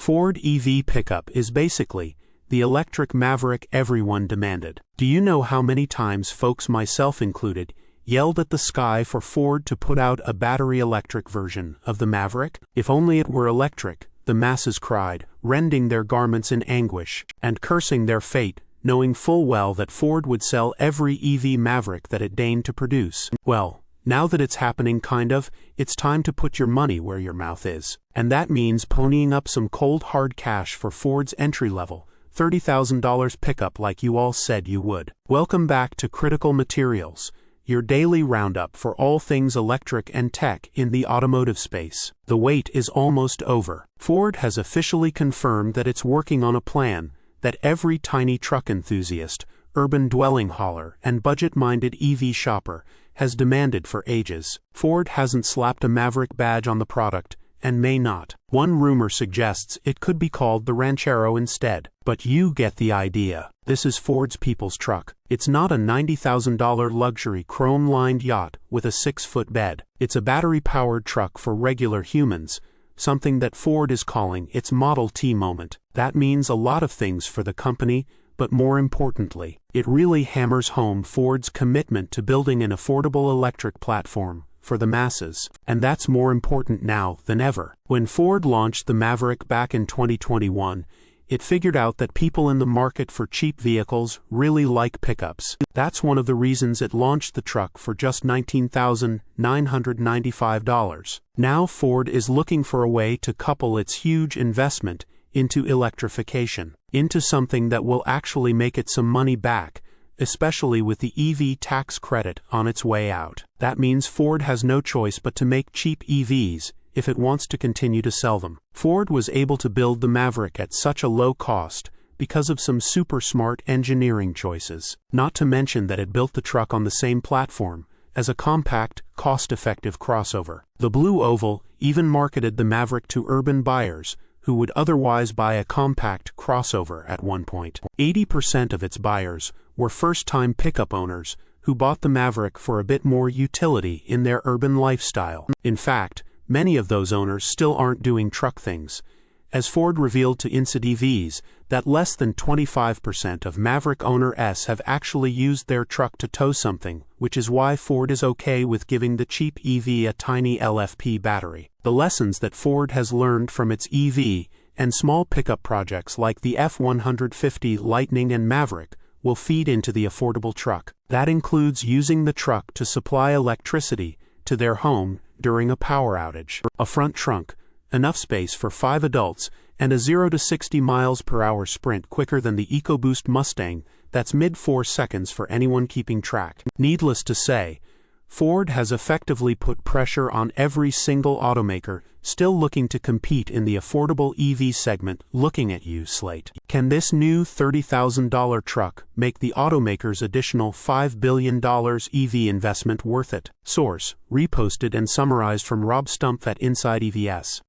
Ford EV pickup is basically the electric Maverick everyone demanded. Do you know how many times folks, myself included, yelled at the sky for Ford to put out a battery electric version of the Maverick? If only it were electric, the masses cried, rending their garments in anguish, and cursing their fate, knowing full well that Ford would sell every EV Maverick that it deigned to produce. Well, now that it's happening it's time to put your money where your mouth is. And that means ponying up some cold hard cash for Ford's entry-level, $30,000 pickup like you all said you would. Welcome back to Critical Materials, your daily roundup for all things electric and tech in the automotive space. The wait is almost over. Ford has officially confirmed that it's working on a plan that every tiny truck enthusiast, urban dwelling hauler, and budget-minded EV shopper has demanded for ages. Ford hasn't slapped a Maverick badge on the product, and may not. One rumor suggests it could be called the Ranchero instead. But you get the idea. This is Ford's people's truck. It's not a $90,000 luxury chrome-lined yacht with a 6-foot bed. It's a battery-powered truck for regular humans, something that Ford is calling its Model T moment. That means a lot of things for the company, but more importantly, it really hammers home Ford's commitment to building an affordable electric platform for the masses. And that's more important now than ever. When Ford launched the Maverick back in 2021, it figured out that people in the market for cheap vehicles really like pickups. That's one of the reasons it launched the truck for just $19,995. Now Ford is looking for a way to couple its huge investment into electrification, into something that will actually make it some money back, especially with the EV tax credit on its way out. That means Ford has no choice but to make cheap EVs if it wants to continue to sell them. Ford was able to build the Maverick at such a low cost because of some super smart engineering choices. Not to mention that it built the truck on the same platform as a compact, cost-effective crossover. The Blue Oval even marketed the Maverick to urban buyers who would otherwise buy a compact crossover at one point. 80% of its buyers were first-time pickup owners who bought the Maverick for a bit more utility in their urban lifestyle. In fact, many of those owners still aren't doing truck things, as Ford revealed to insideevs that less than 25% of Maverick owners have actually used their truck to tow something, which is why Ford is okay with giving the cheap EV a tiny LFP battery. The lessons that Ford has learned from its EV and small pickup projects like the F-150 Lightning and Maverick will feed into the affordable truck. That includes using the truck to supply electricity to their home during a power outage. A front trunk, enough space for 5 adults, and a 0 to 60 miles per hour sprint quicker than the EcoBoost Mustang. That's mid-4 seconds for anyone keeping track. Needless to say, Ford has effectively put pressure on every single automaker still looking to compete in the affordable EV segment. Looking at you, Slate. Can this new $30,000 truck make the automaker's additional $5 billion EV investment worth it? Source: reposted and summarized from Rob Stumpf at insideevs.